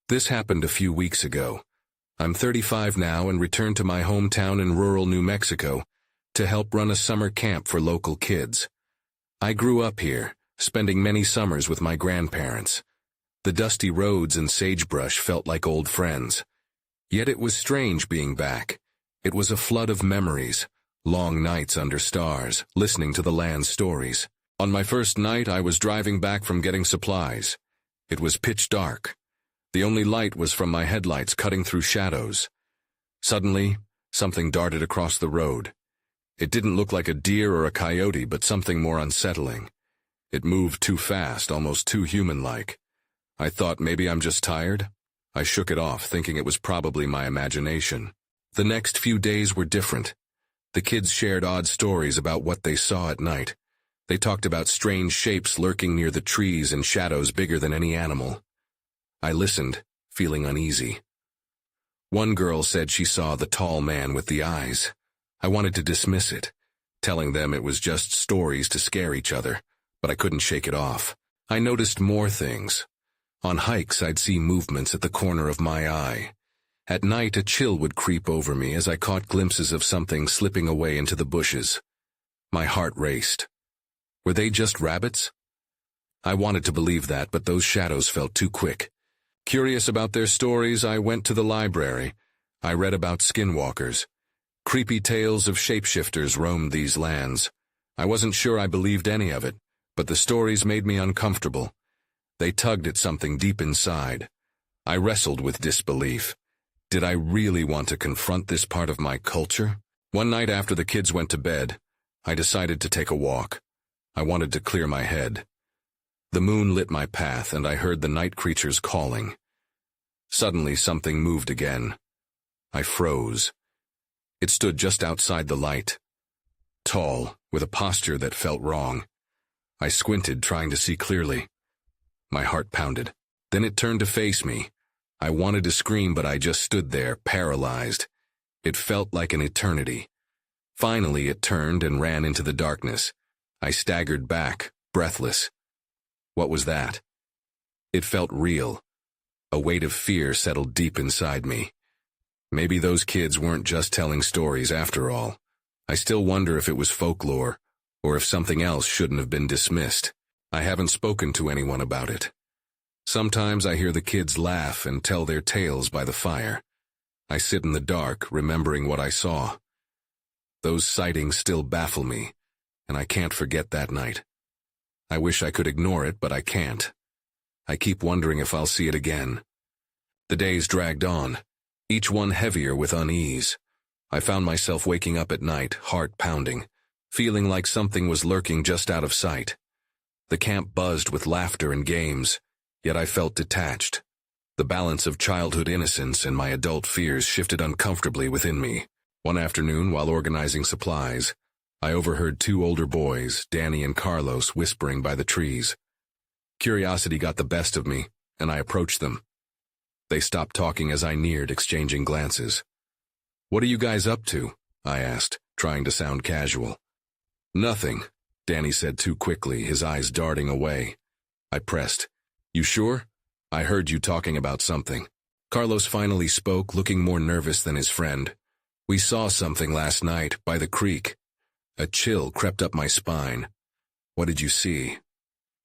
This happened a few weeks ago. I'm 35 now and returned to my hometown in rural New Mexico to help run a summer camp for local kids. I grew up here, spending many summers with my grandparents. The dusty roads and sagebrush felt like old friends. Yet it was strange being back. It was a flood of memories, long nights under stars, listening to the land's stories. On my first night, I was driving back from getting supplies. It was pitch dark. The only light was from my headlights cutting through shadows. Suddenly, something darted across the road. It didn't look like a deer or a coyote, but something more unsettling. It moved too fast, almost too human-like. I thought maybe I'm just tired. I shook it off, thinking it was probably my imagination. The next few days were different. The kids shared odd stories about what they saw at night. They talked about strange shapes lurking near the trees and shadows bigger than any animal. I listened, feeling uneasy. One girl said she saw the tall man with the eyes. I wanted to dismiss it, telling them it was just stories to scare each other, but I couldn't shake it off. I noticed more things. On hikes, I'd see movements at the corner of my eye. At night, a chill would creep over me as I caught glimpses of something slipping away into the bushes. My heart raced. Were they just rabbits? I wanted to believe that, but those shadows felt too quick. Curious about their stories, I went to the library. I read about skinwalkers. Creepy tales of shapeshifters roamed these lands. I wasn't sure I believed any of it, but the stories made me uncomfortable. They tugged at something deep inside. I wrestled with disbelief. Did I really want to confront this part of my culture? One night after the kids went to bed, I decided to take a walk. I wanted to clear my head. The moon lit my path, and I heard the night creatures calling. Suddenly, something moved again. I froze. It stood just outside the light. Tall, with a posture that felt wrong. I squinted, trying to see clearly. My heart pounded. Then it turned to face me. I wanted to scream, but I just stood there, paralyzed. It felt like an eternity. Finally, it turned and ran into the darkness. I staggered back, breathless. What was that? It felt real. A weight of fear settled deep inside me. Maybe those kids weren't just telling stories after all. I still wonder if it was folklore, or if something else shouldn't have been dismissed. I haven't spoken to anyone about it. Sometimes I hear the kids laugh and tell their tales by the fire. I sit in the dark, remembering what I saw. Those sightings still baffle me, and I can't forget that night. I wish I could ignore it, but I can't. I keep wondering if I'll see it again. The days dragged on, each one heavier with unease. I found myself waking up at night, heart pounding, feeling like something was lurking just out of sight. The camp buzzed with laughter and games, yet I felt detached. The balance of childhood innocence and my adult fears shifted uncomfortably within me. One afternoon, while organizing supplies, I overheard two older boys, Danny and Carlos, whispering by the trees. Curiosity got the best of me, and I approached them. They stopped talking as I neared, exchanging glances. "What are you guys up to?" I asked, trying to sound casual. "Nothing," Danny said too quickly, his eyes darting away. I pressed. "You sure? I heard you talking about something." Carlos finally spoke, looking more nervous than his friend. "We saw something last night, by the creek." A chill crept up my spine. "What did you see?"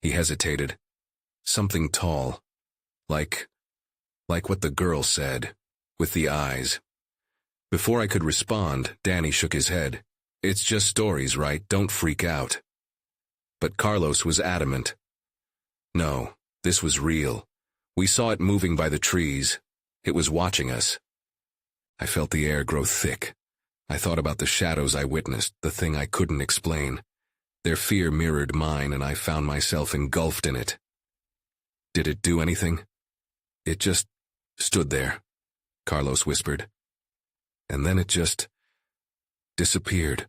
He hesitated. "Something tall. Like what the girl said, with the eyes." Before I could respond, Danny shook his head. "It's just stories, right? Don't freak out." But Carlos was adamant. "No, this was real. We saw it moving by the trees. It was watching us." I felt the air grow thick. I thought about the shadows I witnessed, the thing I couldn't explain. Their fear mirrored mine, and I found myself engulfed in it. "Did it do anything?" "It just stood there," Carlos whispered. "And then it just disappeared."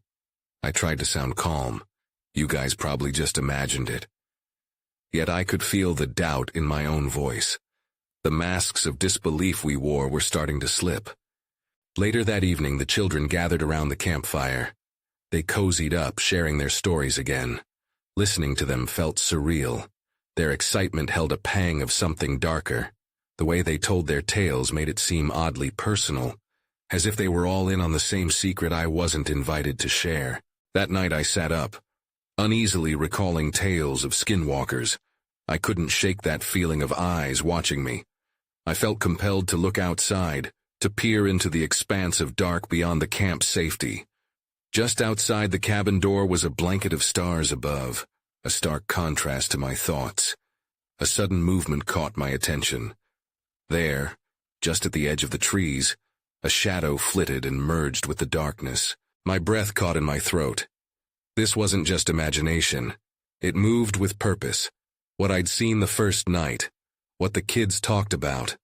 I tried to sound calm. "You guys probably just imagined it." Yet I could feel the doubt in my own voice. The masks of disbelief we wore were starting to slip. Later that evening, the children gathered around the campfire. They cozied up, sharing their stories again. Listening to them felt surreal. Their excitement held a pang of something darker. The way they told their tales made it seem oddly personal, as if they were all in on the same secret I wasn't invited to share. That night I sat up, uneasily recalling tales of skinwalkers. I couldn't shake that feeling of eyes watching me. I felt compelled to look outside, to peer into the expanse of dark beyond the camp's safety. Just outside the cabin door was a blanket of stars above, a stark contrast to my thoughts. A sudden movement caught my attention. There, just at the edge of the trees, a shadow flitted and merged with the darkness. My breath caught in my throat. This wasn't just imagination. It moved with purpose. What I'd seen the first night. What the kids talked about.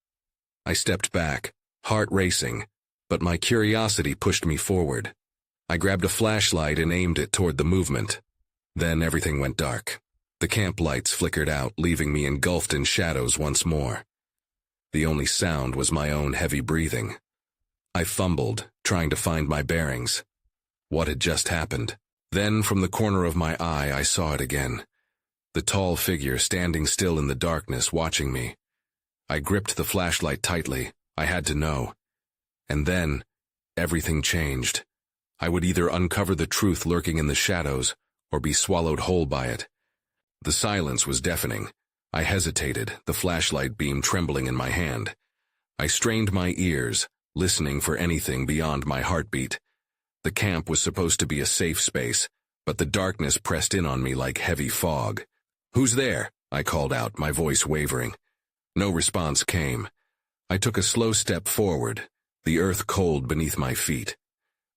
I stepped back, heart racing, but my curiosity pushed me forward. I grabbed a flashlight and aimed it toward the movement. Then everything went dark. The camp lights flickered out, leaving me engulfed in shadows once more. The only sound was my own heavy breathing. I fumbled, trying to find my bearings. What had just happened? Then, from the corner of my eye, I saw it again. The tall figure standing still in the darkness, watching me. I gripped the flashlight tightly. I had to know. And then, everything changed. I would either uncover the truth lurking in the shadows, or be swallowed whole by it. The silence was deafening. I hesitated, the flashlight beam trembling in my hand. I strained my ears, listening for anything beyond my heartbeat. The camp was supposed to be a safe space, but the darkness pressed in on me like heavy fog. "Who's there?" I called out, my voice wavering. No response came. I took a slow step forward, the earth cold beneath my feet.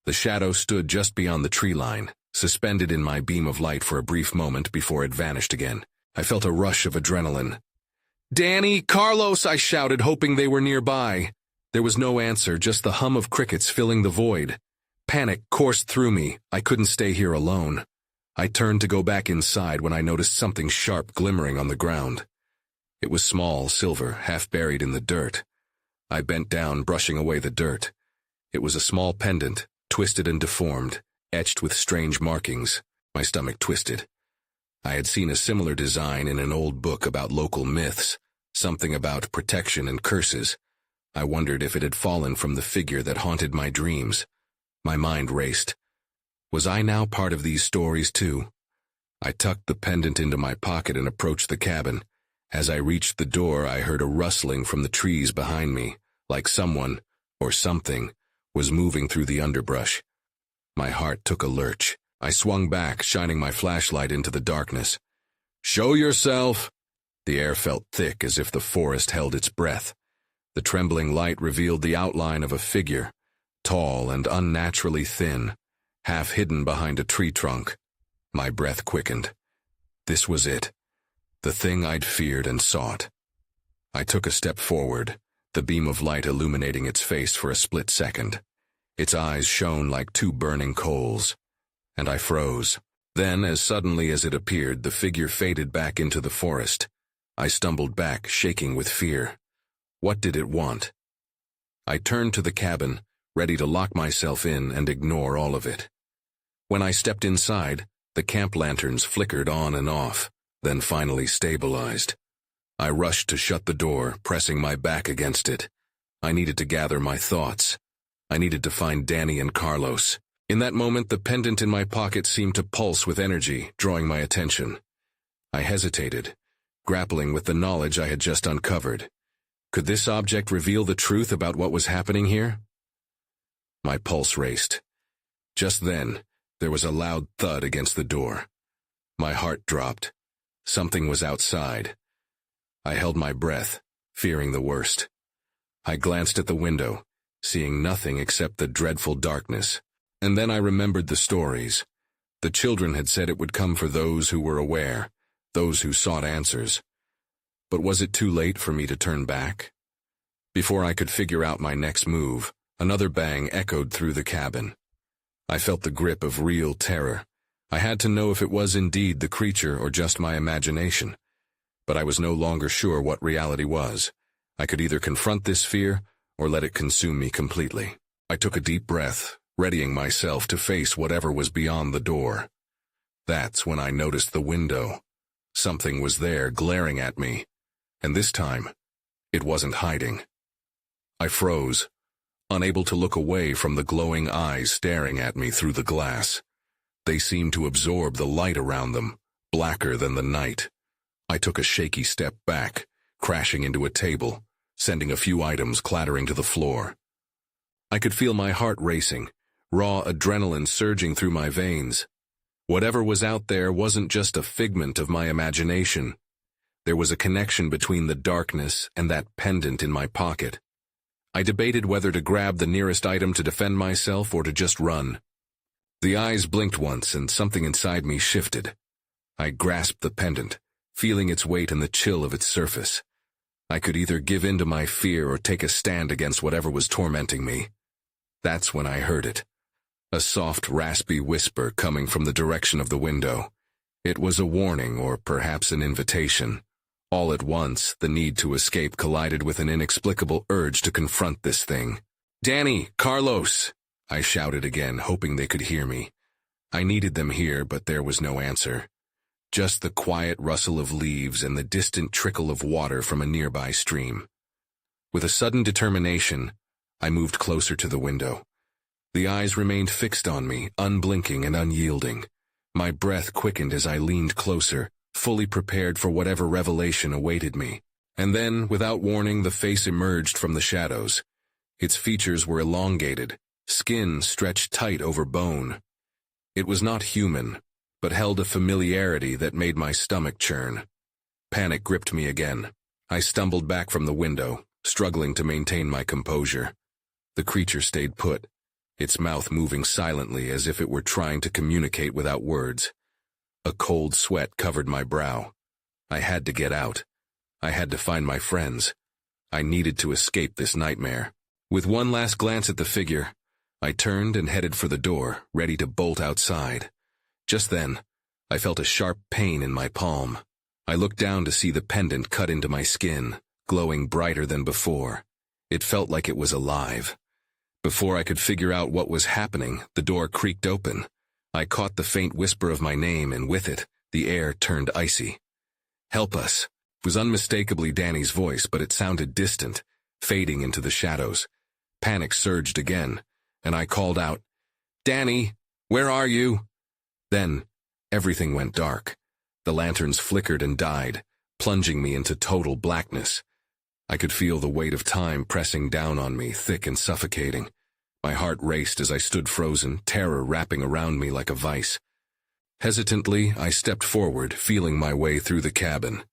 The shadow stood just beyond the tree line, suspended in my beam of light for a brief moment before it vanished again. I felt a rush of adrenaline. "Danny, Carlos!" I shouted, hoping they were nearby. There was no answer, just the hum of crickets filling the void. Panic coursed through me. I couldn't stay here alone. I turned to go back inside when I noticed something sharp glimmering on the ground. It was small, silver, half buried in the dirt. I bent down, brushing away the dirt. It was a small pendant, twisted and deformed, etched with strange markings. My stomach twisted. I had seen a similar design in an old book about local myths, something about protection and curses. I wondered if it had fallen from the figure that haunted my dreams. My mind raced. Was I now part of these stories too? I tucked the pendant into my pocket and approached the cabin. As I reached the door, I heard a rustling from the trees behind me, like someone, or something, was moving through the underbrush. My heart took a lurch. I swung back, shining my flashlight into the darkness. "Show yourself!" The air felt thick, as if the forest held its breath. The trembling light revealed the outline of a figure, tall and unnaturally thin, half hidden behind a tree trunk. My breath quickened. This was it, the thing I'd feared and sought. I took a step forward, the beam of light illuminating its face for a split second. Its eyes shone like two burning coals, and I froze. Then, as suddenly as it appeared, the figure faded back into the forest. I stumbled back, shaking with fear. What did it want? I turned to the cabin, ready to lock myself in and ignore all of it. When I stepped inside, the camp lanterns flickered on and off, then finally stabilized. I rushed to shut the door, pressing my back against it. I needed to gather my thoughts. I needed to find Danny and Carlos. In that moment, the pendant in my pocket seemed to pulse with energy, drawing my attention. I hesitated, grappling with the knowledge I had just uncovered. Could this object reveal the truth about what was happening here? My pulse raced. Just then, there was a loud thud against the door. My heart dropped. Something was outside. I held my breath, fearing the worst. I glanced at the window, seeing nothing except the dreadful darkness. And then I remembered the stories. The children had said it would come for those who were aware, those who sought answers. But was it too late for me to turn back? Before I could figure out my next move, another bang echoed through the cabin. I felt the grip of real terror. I had to know if it was indeed the creature or just my imagination. But I was no longer sure what reality was. I could either confront this fear or let it consume me completely. I took a deep breath, readying myself to face whatever was beyond the door. That's when I noticed the window. Something was there glaring at me, and this time, It wasn't hiding. I froze, unable to look away from the glowing eyes staring at me through the glass. They seemed to absorb the light around them, blacker than the night. I took a shaky step back, crashing into a table, sending a few items clattering to the floor. I could feel my heart racing, raw adrenaline surging through my veins. Whatever was out there wasn't just a figment of my imagination. There was a connection between the darkness and that pendant in my pocket. I debated whether to grab the nearest item to defend myself or to just run. The eyes blinked once and something inside me shifted. I grasped the pendant, feeling its weight and the chill of its surface. I could either give in to my fear or take a stand against whatever was tormenting me. That's when I heard it. A soft, raspy whisper coming from the direction of the window. It was a warning or perhaps an invitation. All at once, the need to escape collided with an inexplicable urge to confront this thing. "Danny! Carlos!" I shouted again, hoping they could hear me. I needed them here, but there was no answer. Just the quiet rustle of leaves and the distant trickle of water from a nearby stream. With a sudden determination, I moved closer to the window. The eyes remained fixed on me, unblinking and unyielding. My breath quickened as I leaned closer, fully prepared for whatever revelation awaited me. And then, without warning, the face emerged from the shadows. Its features were elongated, skin stretched tight over bone. It was not human, but held a familiarity that made my stomach churn. Panic gripped me again. I stumbled back from the window, struggling to maintain my composure. The creature stayed put, its mouth moving silently as if it were trying to communicate without words. A cold sweat covered my brow. I had to get out. I had to find my friends. I needed to escape this nightmare. With one last glance at the figure, I turned and headed for the door, ready to bolt outside. Just then, I felt a sharp pain in my palm. I looked down to see the pendant cut into my skin, glowing brighter than before. It felt like it was alive. Before I could figure out what was happening, the door creaked open. I caught the faint whisper of my name, and with it, the air turned icy. "Help us." It was unmistakably Danny's voice, but it sounded distant, fading into the shadows. Panic surged again, and I called out, "Danny, where are you?" Then, everything went dark. The lanterns flickered and died, plunging me into total blackness. I could feel the weight of time pressing down on me, thick and suffocating. My heart raced as I stood frozen, terror wrapping around me like a vice. Hesitantly, I stepped forward, feeling my way through the cabin.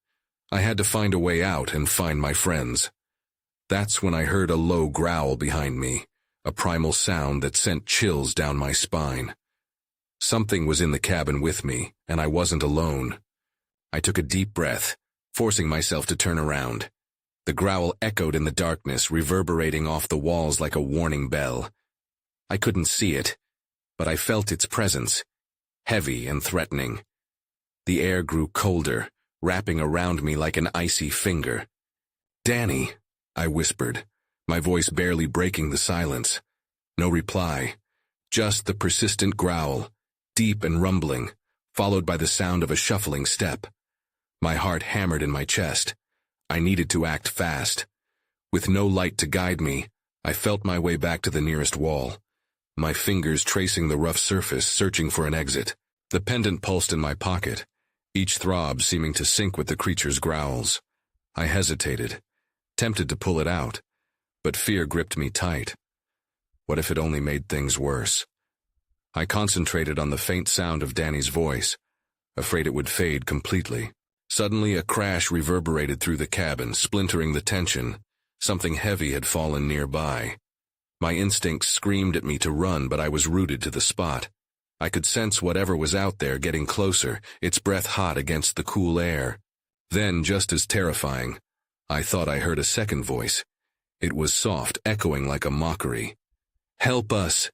I had to find a way out and find my friends. That's when I heard a low growl behind me, a primal sound that sent chills down my spine. Something was in the cabin with me, and I wasn't alone. I took a deep breath, forcing myself to turn around. The growl echoed in the darkness, reverberating off the walls like a warning bell. I couldn't see it, but I felt its presence, heavy and threatening. The air grew colder, wrapping around me like an icy finger. "Danny," I whispered, my voice barely breaking the silence. No reply, just the persistent growl, deep and rumbling, followed by the sound of a shuffling step. My heart hammered in my chest. I needed to act fast. With no light to guide me, I felt my way back to the nearest wall, my fingers tracing the rough surface, searching for an exit. The pendant pulsed in my pocket, each throb seeming to sync with the creature's growls. I hesitated, tempted to pull it out, but fear gripped me tight. What if it only made things worse? I concentrated on the faint sound of Danny's voice, afraid it would fade completely. Suddenly, a crash reverberated through the cabin, splintering the tension. Something heavy had fallen nearby. My instincts screamed at me to run, but I was rooted to the spot. I could sense whatever was out there getting closer, its breath hot against the cool air. Then, just as terrifying, I thought I heard a second voice. It was soft, echoing like a mockery. "Help us!"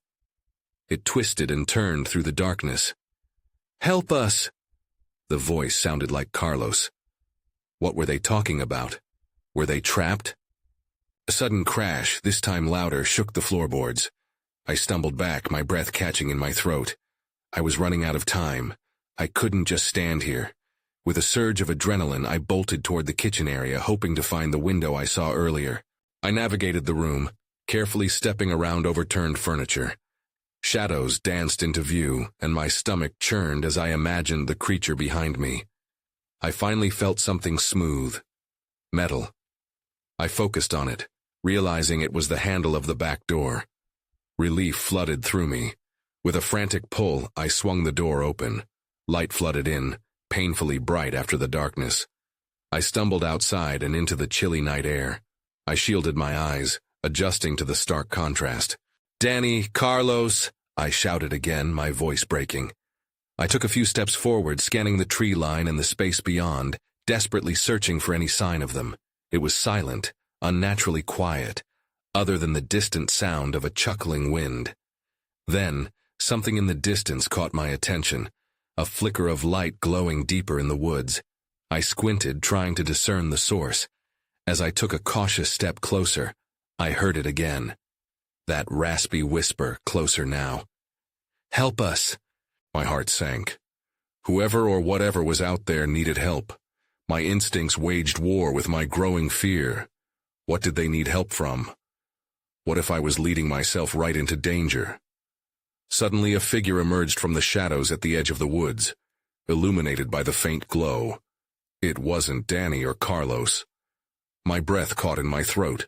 It twisted and turned through the darkness. "Help us!" The voice sounded like Carlos. What were they talking about? Were they trapped? A sudden crash, this time louder, shook the floorboards. I stumbled back, my breath catching in my throat. I was running out of time. I couldn't just stand here. With a surge of adrenaline, I bolted toward the kitchen area, hoping to find the window I saw earlier. I navigated the room, carefully stepping around overturned furniture. Shadows danced into view, and my stomach churned as I imagined the creature behind me. I finally felt something smooth. Metal. I focused on it, realizing it was the handle of the back door. Relief flooded through me. With a frantic pull, I swung the door open. Light flooded in, painfully bright after the darkness. I stumbled outside and into the chilly night air. I shielded my eyes, adjusting to the stark contrast. "Danny, Carlos," I shouted again, my voice breaking. I took a few steps forward, scanning the tree line and the space beyond, desperately searching for any sign of them. It was silent, unnaturally quiet, other than the distant sound of a chuckling wind. Then, something in the distance caught my attention, a flicker of light glowing deeper in the woods. I squinted, trying to discern the source. As I took a cautious step closer, I heard it again. That raspy whisper, closer now. "Help us!" My heart sank. Whoever or whatever was out there needed help. My instincts waged war with my growing fear. What did they need help from? What if I was leading myself right into danger? Suddenly a figure emerged from the shadows at the edge of the woods, illuminated by the faint glow. It wasn't Danny or Carlos. My breath caught in my throat.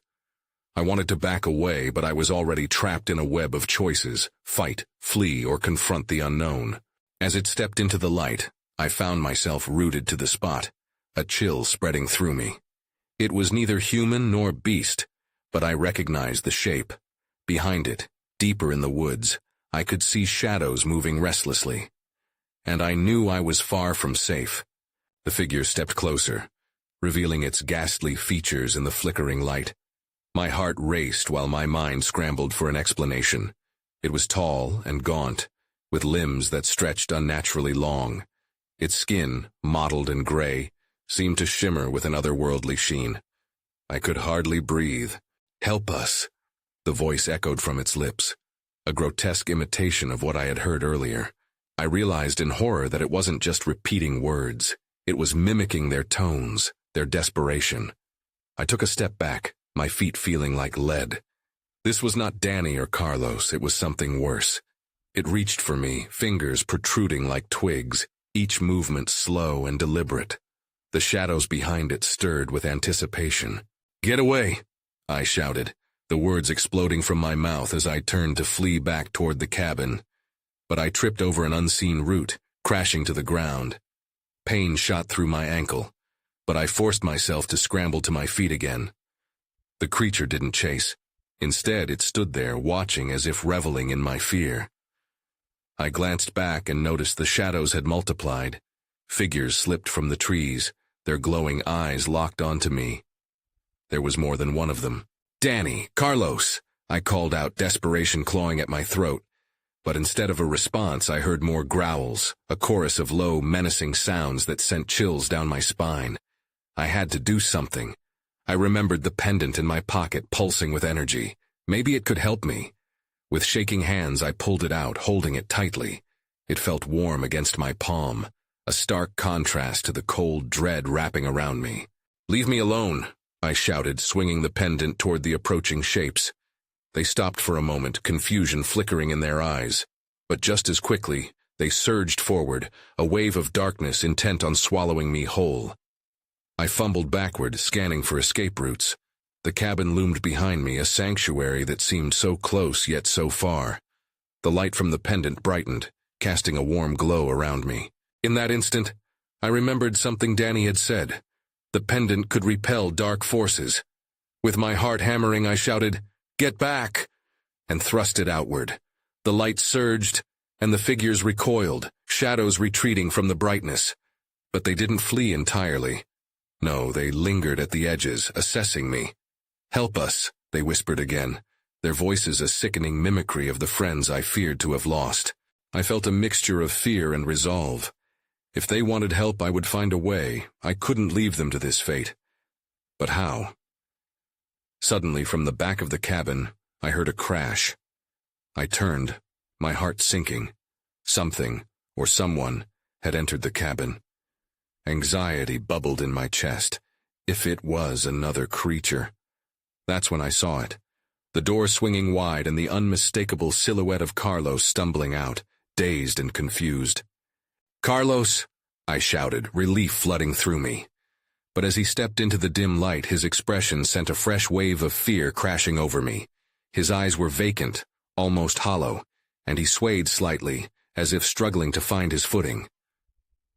I wanted to back away, but I was already trapped in a web of choices: fight, flee, or confront the unknown. As it stepped into the light, I found myself rooted to the spot, a chill spreading through me. It was neither human nor beast, but I recognized the shape. Behind it, deeper in the woods, I could see shadows moving restlessly. And I knew I was far from safe. The figure stepped closer, revealing its ghastly features in the flickering light. My heart raced while my mind scrambled for an explanation. It was tall and gaunt, with limbs that stretched unnaturally long. Its skin, mottled and gray, seemed to shimmer with an otherworldly sheen. I could hardly breathe. "Help us," the voice echoed from its lips, a grotesque imitation of what I had heard earlier. I realized in horror that it wasn't just repeating words. It was mimicking their tones, their desperation. I took a step back, my feet feeling like lead. This was not Danny or Carlos, it was something worse. It reached for me, fingers protruding like twigs, each movement slow and deliberate. The shadows behind it stirred with anticipation. "Get away!" I shouted, the words exploding from my mouth as I turned to flee back toward the cabin. But I tripped over an unseen root, crashing to the ground. Pain shot through my ankle, but I forced myself to scramble to my feet again. The creature didn't chase. Instead, it stood there, watching as if reveling in my fear. I glanced back and noticed the shadows had multiplied. Figures slipped from the trees, their glowing eyes locked onto me. There was more than one of them. "Danny, Carlos!" I called out, desperation clawing at my throat. But instead of a response, I heard more growls, a chorus of low, menacing sounds that sent chills down my spine. I had to do something. I remembered the pendant in my pocket pulsing with energy. Maybe it could help me. With shaking hands, I pulled it out, holding it tightly. It felt warm against my palm, a stark contrast to the cold dread wrapping around me. "Leave me alone," I shouted, swinging the pendant toward the approaching shapes. They stopped for a moment, confusion flickering in their eyes. But just as quickly, they surged forward, a wave of darkness intent on swallowing me whole. I fumbled backward, scanning for escape routes. The cabin loomed behind me, a sanctuary that seemed so close yet so far. The light from the pendant brightened, casting a warm glow around me. In that instant, I remembered something Danny had said. The pendant could repel dark forces. With my heart hammering, I shouted, "Get back!" and thrust it outward. The light surged, and the figures recoiled, shadows retreating from the brightness. But they didn't flee entirely. No, they lingered at the edges, assessing me. "Help us," they whispered again, their voices a sickening mimicry of the friends I feared to have lost. I felt a mixture of fear and resolve. If they wanted help, I would find a way. I couldn't leave them to this fate. But how? Suddenly, from the back of the cabin, I heard a crash. I turned, my heart sinking. Something, or someone, had entered the cabin. Anxiety bubbled in my chest. If it was another creature. That's when I saw it. The door swinging wide and the unmistakable silhouette of Carlos stumbling out, dazed and confused. "Carlos!" I shouted, relief flooding through me. But as he stepped into the dim light, his expression sent a fresh wave of fear crashing over me. His eyes were vacant, almost hollow, and he swayed slightly, as if struggling to find his footing.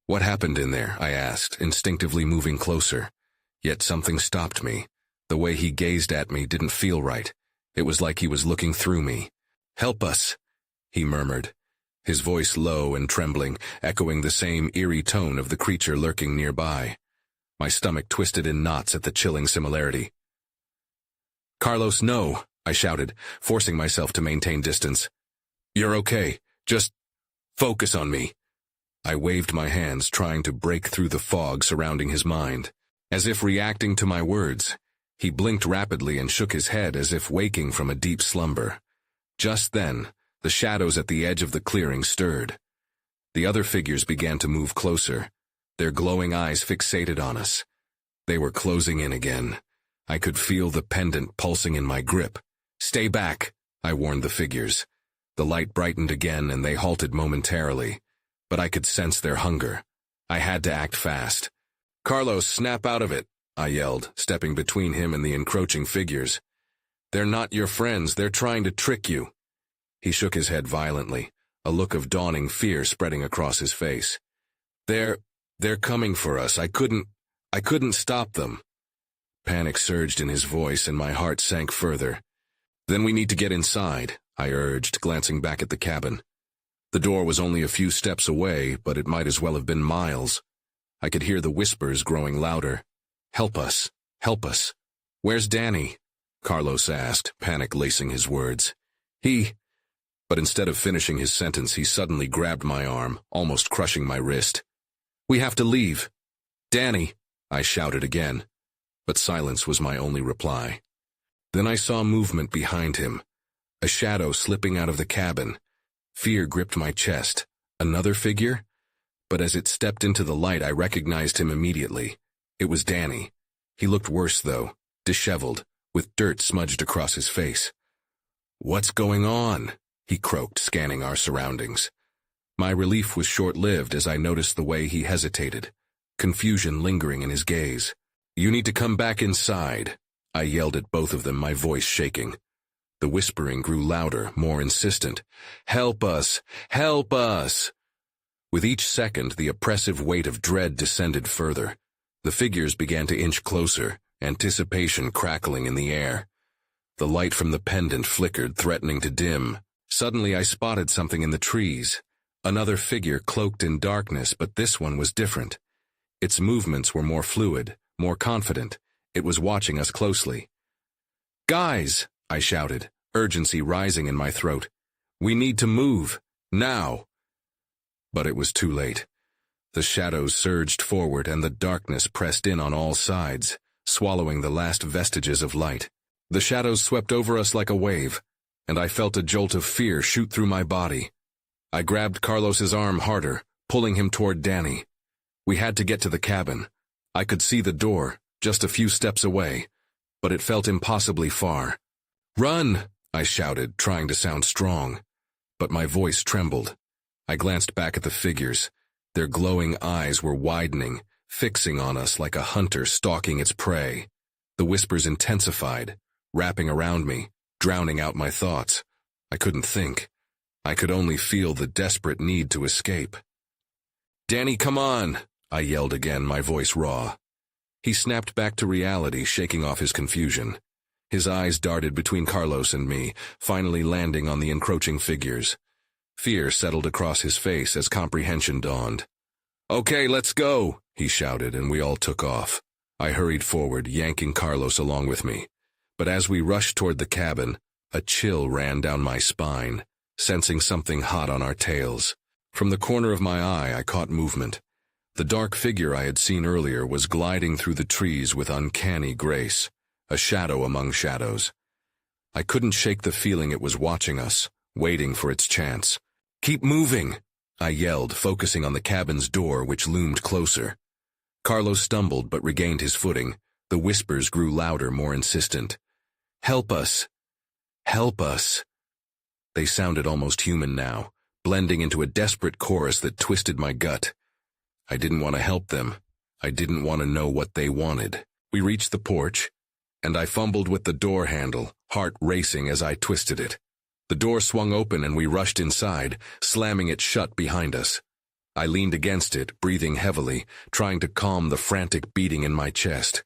"What happened in there?" I asked, instinctively moving closer. Yet something stopped me. The way he gazed at me didn't feel right. It was like he was looking through me. "Help us," he murmured, his voice low and trembling, echoing the same eerie tone of the creature lurking nearby. My stomach twisted in knots at the chilling similarity. "Carlos, no," I shouted, forcing myself to maintain distance. "You're okay. Just focus on me." I waved my hands, trying to break through the fog surrounding his mind. As if reacting to my words, he blinked rapidly and shook his head as if waking from a deep slumber. Just then, the shadows at the edge of the clearing stirred. The other figures began to move closer, their glowing eyes fixated on us. They were closing in again. I could feel the pendant pulsing in my grip. "Stay back," I warned the figures. The light brightened again and they halted momentarily, but I could sense their hunger. I had to act fast. "Carlos, snap out of it," I yelled, stepping between him and the encroaching figures. "They're not your friends, they're trying to trick you." He shook his head violently, a look of dawning fear spreading across his face. They're coming for us. I couldn't stop them." Panic surged in his voice and my heart sank further. "Then we need to get inside," I urged, glancing back at the cabin. The door was only a few steps away, but it might as well have been miles. I could hear the whispers growing louder. "Help us! Help us! Where's Danny?" Carlos asked, panic lacing his words. But instead of finishing his sentence, he suddenly grabbed my arm, almost crushing my wrist. "We have to leave." "Danny!" I shouted again, but silence was my only reply. Then I saw movement behind him, a shadow slipping out of the cabin. Fear gripped my chest. Another figure? But as it stepped into the light, I recognized him immediately. It was Danny. He looked worse, though, disheveled, with dirt smudged across his face. "What's going on?" he croaked, scanning our surroundings. My relief was short-lived as I noticed the way he hesitated, confusion lingering in his gaze. "You need to come back inside," I yelled at both of them, my voice shaking. The whispering grew louder, more insistent. "Help us! Help us!" With each second, the oppressive weight of dread descended further. The figures began to inch closer, anticipation crackling in the air. The light from the pendant flickered, threatening to dim. Suddenly I spotted something in the trees. Another figure cloaked in darkness, but this one was different. Its movements were more fluid, more confident. It was watching us closely. "Guys!" I shouted, urgency rising in my throat. "We need to move. Now!" But it was too late. The shadows surged forward and the darkness pressed in on all sides, swallowing the last vestiges of light. The shadows swept over us like a wave, and I felt a jolt of fear shoot through my body. I grabbed Carlos's arm harder, pulling him toward Danny. We had to get to the cabin. I could see the door, just a few steps away, but it felt impossibly far. "Run!" I shouted, trying to sound strong. But my voice trembled. I glanced back at the figures. Their glowing eyes were widening, fixing on us like a hunter stalking its prey. The whispers intensified, wrapping around me, drowning out my thoughts. I couldn't think. I could only feel the desperate need to escape. "Danny, come on!" I yelled again, my voice raw. He snapped back to reality, shaking off his confusion. His eyes darted between Carlos and me, finally landing on the encroaching figures. Fear settled across his face as comprehension dawned. "Okay, let's go," he shouted, and we all took off. I hurried forward, yanking Carlos along with me. But as we rushed toward the cabin, a chill ran down my spine, sensing something hot on our tails. From the corner of my eye, I caught movement. The dark figure I had seen earlier was gliding through the trees with uncanny grace, a shadow among shadows. I couldn't shake the feeling it was watching us, waiting for its chance. "Keep moving!" I yelled, focusing on the cabin's door, which loomed closer. Carlos stumbled but regained his footing. The whispers grew louder, more insistent. "Help us! Help us!" They sounded almost human now, blending into a desperate chorus that twisted my gut. I didn't want to help them. I didn't want to know what they wanted. We reached the porch, and I fumbled with the door handle, heart racing as I twisted it. The door swung open and we rushed inside, slamming it shut behind us. I leaned against it, breathing heavily, trying to calm the frantic beating in my chest.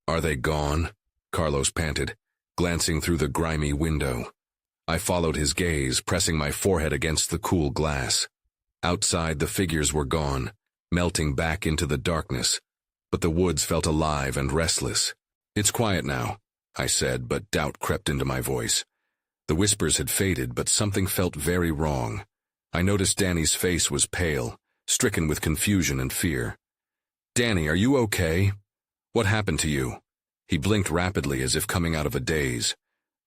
"Are they gone?" Carlos panted, glancing through the grimy window. I followed his gaze, pressing my forehead against the cool glass. Outside, the figures were gone, melting back into the darkness, but the woods felt alive and restless. "It's quiet now," I said, but doubt crept into my voice. The whispers had faded, but something felt very wrong. I noticed Danny's face was pale, stricken with confusion and fear. "Danny, are you okay? What happened to you?" He blinked rapidly as if coming out of a daze.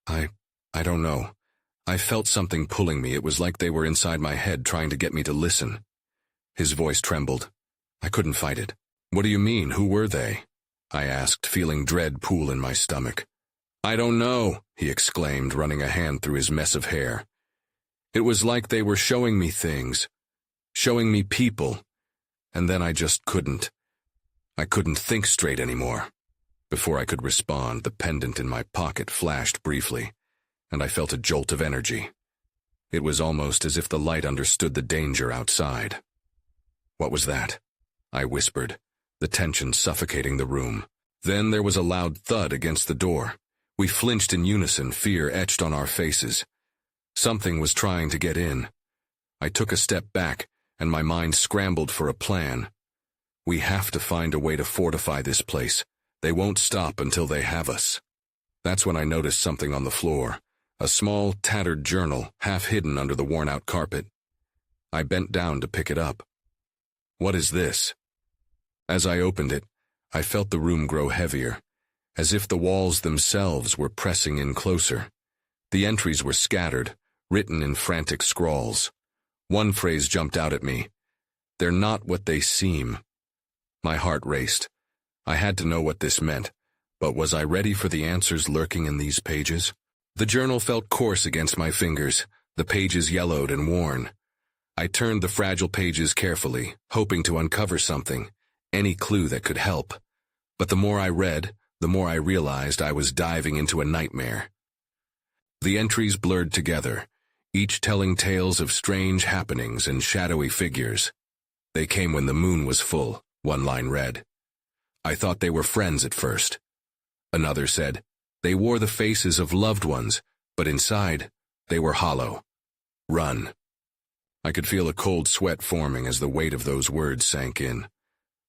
I don't know. I felt something pulling me. It was like they were inside my head trying to get me to listen." His voice trembled. I couldn't fight it. "What do you mean? Who were they?" I asked, feeling dread pool in my stomach. "I don't know," he exclaimed, running a hand through his mess of hair. "It was like they were showing me things, showing me people, and then I just couldn't. I couldn't think straight anymore." Before I could respond, the pendant in my pocket flashed briefly, and I felt a jolt of energy. It was almost as if the light understood the danger outside. "What was that?" I whispered, the tension suffocating the room. Then there was a loud thud against the door. We flinched in unison, fear etched on our faces. Something was trying to get in. I took a step back, and my mind scrambled for a plan. "We have to find a way to fortify this place. They won't stop until they have us." That's when I noticed something on the floor, a small, tattered journal, half hidden under the worn-out carpet. I bent down to pick it up. "What is this?" As I opened it, I felt the room grow heavier, as if the walls themselves were pressing in closer. The entries were scattered, written in frantic scrawls. One phrase jumped out at me. "They're not what they seem." My heart raced. I had to know what this meant, but was I ready for the answers lurking in these pages? The journal felt coarse against my fingers, the pages yellowed and worn. I turned the fragile pages carefully, hoping to uncover something, any clue that could help. But the more I read, the more I realized I was diving into a nightmare. The entries blurred together, each telling tales of strange happenings and shadowy figures. "They came when the moon was full," one line read. "I thought they were friends at first." Another said, "They wore the faces of loved ones, but inside, they were hollow. Run." I could feel a cold sweat forming as the weight of those words sank in.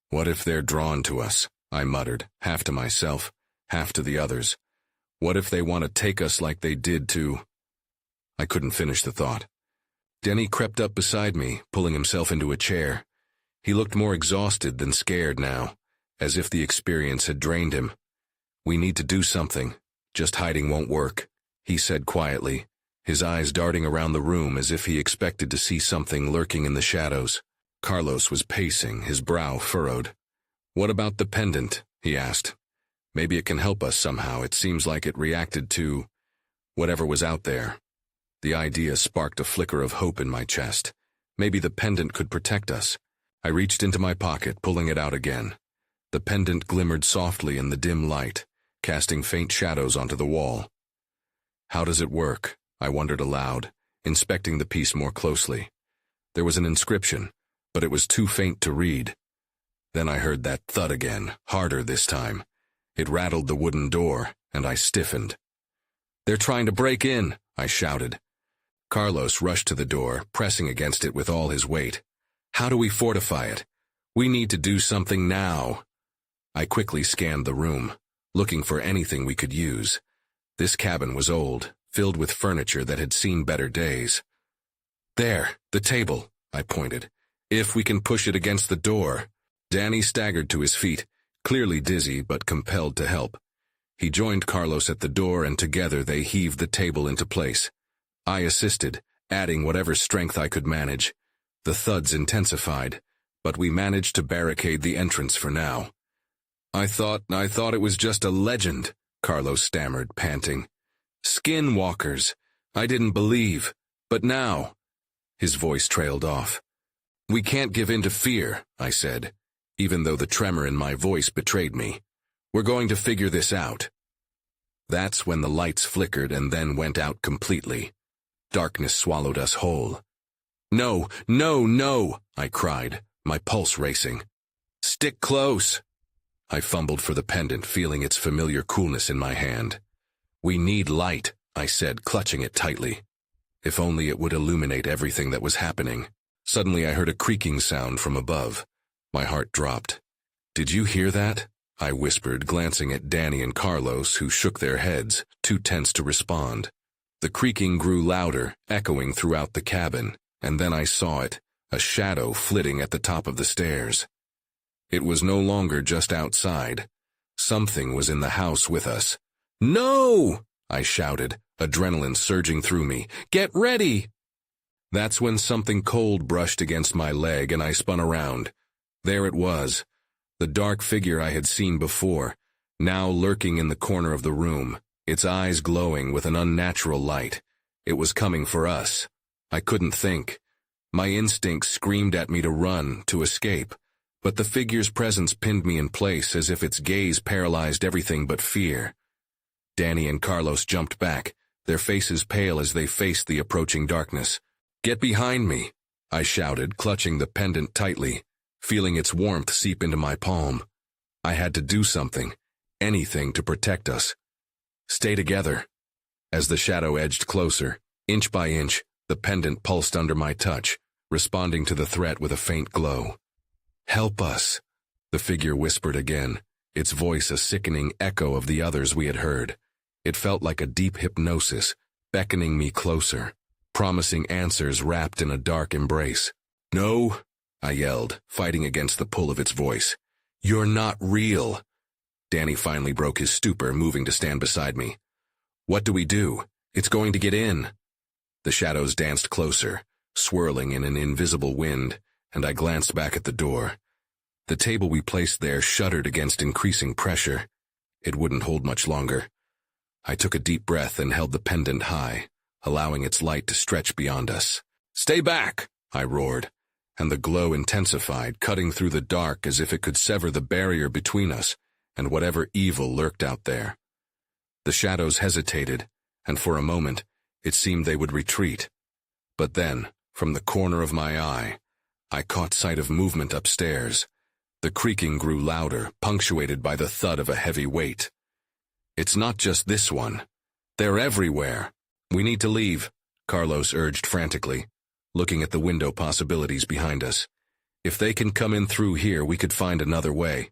"What if they're drawn to us?" I muttered, half to myself, half to the others. "What if they want to take us like they did to—" I couldn't finish the thought. Denny crept up beside me, pulling himself into a chair. He looked more exhausted than scared now, as if the experience had drained him. "We need to do something. Just hiding won't work," he said quietly, his eyes darting around the room as if he expected to see something lurking in the shadows. Carlos was pacing, his brow furrowed. "What about the pendant?" he asked. "Maybe it can help us somehow. It seems like it reacted to whatever was out there." The idea sparked a flicker of hope in my chest. Maybe the pendant could protect us. I reached into my pocket, pulling it out again. The pendant glimmered softly in the dim light, casting faint shadows onto the wall. "How does it work?" I wondered aloud, inspecting the piece more closely. There was an inscription, but it was too faint to read. Then I heard that thud again, harder this time. It rattled the wooden door, and I stiffened. "They're trying to break in," I shouted. Carlos rushed to the door, pressing against it with all his weight. "How do we fortify it? We need to do something now." I quickly scanned the room, looking for anything we could use. This cabin was old, filled with furniture that had seen better days. "There, the table," I pointed. "If we can push it against the door." Danny staggered to his feet, clearly dizzy but compelled to help. He joined Carlos at the door, and together they heaved the table into place. I assisted, adding whatever strength I could manage. The thuds intensified, but we managed to barricade the entrance for now. I thought it was just a legend, Carlos stammered, panting. Skinwalkers. I didn't believe, but now. His voice trailed off. We can't give in to fear, I said, even though the tremor in my voice betrayed me. We're going to figure this out. That's when the lights flickered and then went out completely. Darkness swallowed us whole. No, no, no, I cried, my pulse racing. Stick close. I fumbled for the pendant, feeling its familiar coolness in my hand. We need light, I said, clutching it tightly. If only it would illuminate everything that was happening. Suddenly I heard a creaking sound from above. My heart dropped. Did you hear that? I whispered, glancing at Danny and Carlos, who shook their heads, too tense to respond. The creaking grew louder, echoing throughout the cabin, and then I saw it, a shadow flitting at the top of the stairs. It was no longer just outside. Something was in the house with us. No! I shouted, adrenaline surging through me. Get ready! That's when something cold brushed against my leg and I spun around. There it was, the dark figure I had seen before, now lurking in the corner of the room, its eyes glowing with an unnatural light. It was coming for us. I couldn't think. My instincts screamed at me to run, to escape, but the figure's presence pinned me in place as if its gaze paralyzed everything but fear. Danny and Carlos jumped back, their faces pale as they faced the approaching darkness. Get behind me, I shouted, clutching the pendant tightly, feeling its warmth seep into my palm. I had to do something, anything to protect us. Stay together. As the shadow edged closer, inch by inch, the pendant pulsed under my touch, responding to the threat with a faint glow. Help us, the figure whispered again, its voice a sickening echo of the others we had heard. It felt like a deep hypnosis, beckoning me closer, promising answers wrapped in a dark embrace. No, I yelled, fighting against the pull of its voice. You're not real. Danny finally broke his stupor, moving to stand beside me. What do we do? It's going to get in. The shadows danced closer, swirling in an invisible wind, and I glanced back at the door. The table we placed there shuddered against increasing pressure. It wouldn't hold much longer. I took a deep breath and held the pendant high, allowing its light to stretch beyond us. Stay back, I roared, and the glow intensified, cutting through the dark as if it could sever the barrier between us and whatever evil lurked out there. The shadows hesitated, and for a moment, it seemed they would retreat. But then, from the corner of my eye, I caught sight of movement upstairs. The creaking grew louder, punctuated by the thud of a heavy weight. It's not just this one. They're everywhere. We need to leave, Carlos urged frantically, looking at the window possibilities behind us. If they can come in through here, we could find another way.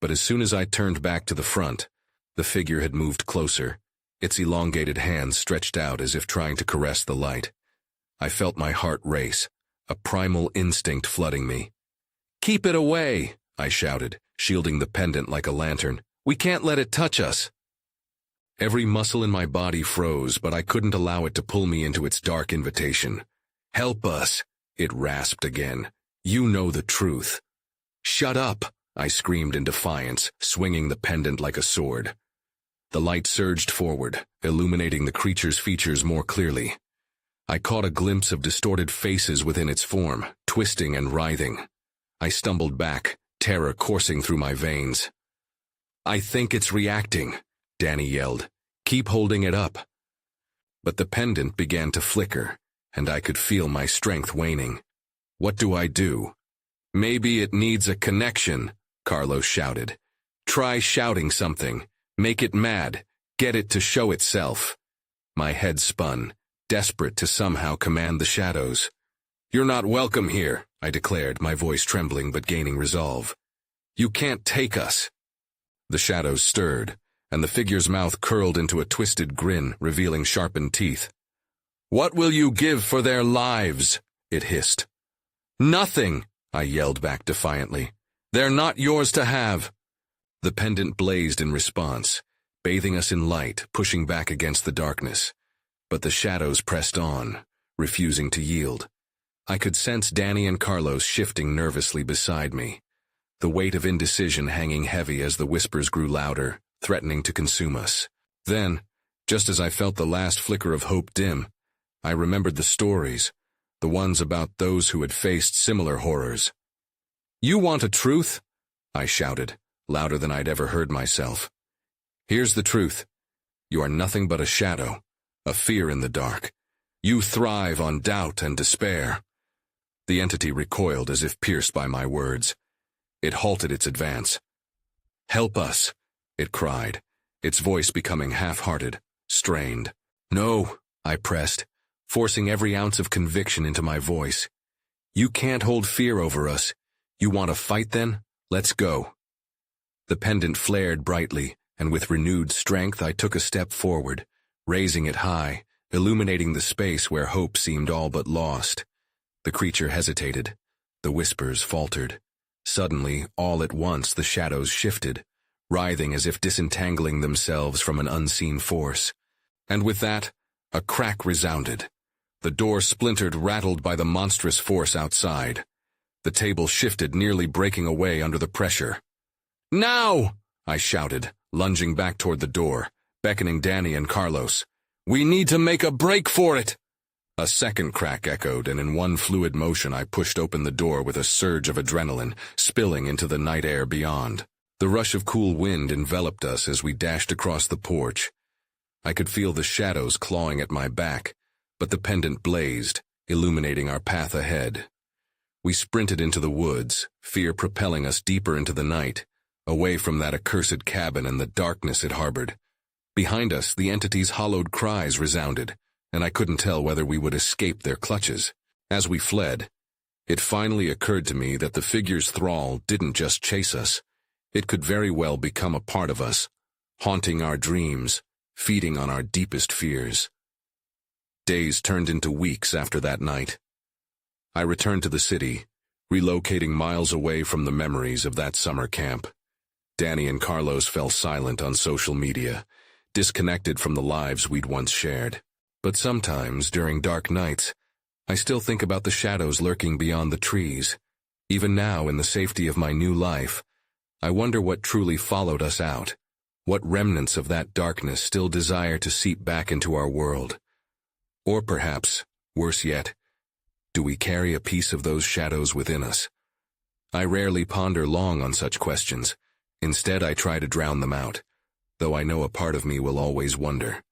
But as soon as I turned back to the front, the figure had moved closer, its elongated hands stretched out as if trying to caress the light. I felt my heart race, a primal instinct flooding me. Keep it away, I shouted, shielding the pendant like a lantern. We can't let it touch us. Every muscle in my body froze, but I couldn't allow it to pull me into its dark invitation. Help us, it rasped again. You know the truth. Shut up, I screamed in defiance, swinging the pendant like a sword. The light surged forward, illuminating the creature's features more clearly. I caught a glimpse of distorted faces within its form, twisting and writhing. I stumbled back, terror coursing through my veins. I think it's reacting, Danny yelled. Keep holding it up. But the pendant began to flicker, and I could feel my strength waning. What do I do? Maybe it needs a connection, Carlos shouted. Try shouting something. Make it mad. Get it to show itself. My head spun, desperate to somehow command the shadows. You're not welcome here, I declared, my voice trembling but gaining resolve. You can't take us. The shadows stirred, and the figure's mouth curled into a twisted grin, revealing sharpened teeth. What will you give for their lives? It hissed. Nothing, I yelled back defiantly. They're not yours to have. The pendant blazed in response, bathing us in light, pushing back against the darkness. But the shadows pressed on, refusing to yield. I could sense Danny and Carlos shifting nervously beside me, the weight of indecision hanging heavy as the whispers grew louder, threatening to consume us. Then, just as I felt the last flicker of hope dim, I remembered the stories, the ones about those who had faced similar horrors. "You want a truth?" I shouted, louder than I'd ever heard myself. "Here's the truth. You are nothing but a shadow, a fear in the dark. You thrive on doubt and despair." The entity recoiled as if pierced by my words. It halted its advance. "Help us," it cried, its voice becoming half-hearted, strained. "No," I pressed, forcing every ounce of conviction into my voice. "You can't hold fear over us. You want to fight then? Let's go." The pendant flared brightly, and with renewed strength I took a step forward, raising it high, illuminating the space where hope seemed all but lost. The creature hesitated. The whispers faltered. Suddenly, all at once, the shadows shifted, writhing as if disentangling themselves from an unseen force. And with that, a crack resounded. The door splintered, rattled by the monstrous force outside. The table shifted, nearly breaking away under the pressure. "Now!" I shouted, lunging back toward the door, beckoning Danny and Carlos. "We need to make a break for it!" A second crack echoed, and in one fluid motion I pushed open the door with a surge of adrenaline, spilling into the night air beyond. The rush of cool wind enveloped us as we dashed across the porch. I could feel the shadows clawing at my back, but the pendant blazed, illuminating our path ahead. We sprinted into the woods, fear propelling us deeper into the night, away from that accursed cabin and the darkness it harbored. Behind us, the entity's hollowed cries resounded, and I couldn't tell whether we would escape their clutches. As we fled, it finally occurred to me that the figure's thrall didn't just chase us. It could very well become a part of us, haunting our dreams, feeding on our deepest fears. Days turned into weeks after that night. I returned to the city, relocating miles away from the memories of that summer camp. Danny and Carlos fell silent on social media, disconnected from the lives we'd once shared. But sometimes, during dark nights, I still think about the shadows lurking beyond the trees. Even now, in the safety of my new life, I wonder what truly followed us out, what remnants of that darkness still desire to seep back into our world. Or perhaps, worse yet, do we carry a piece of those shadows within us? I rarely ponder long on such questions. Instead, I try to drown them out, though I know a part of me will always wonder.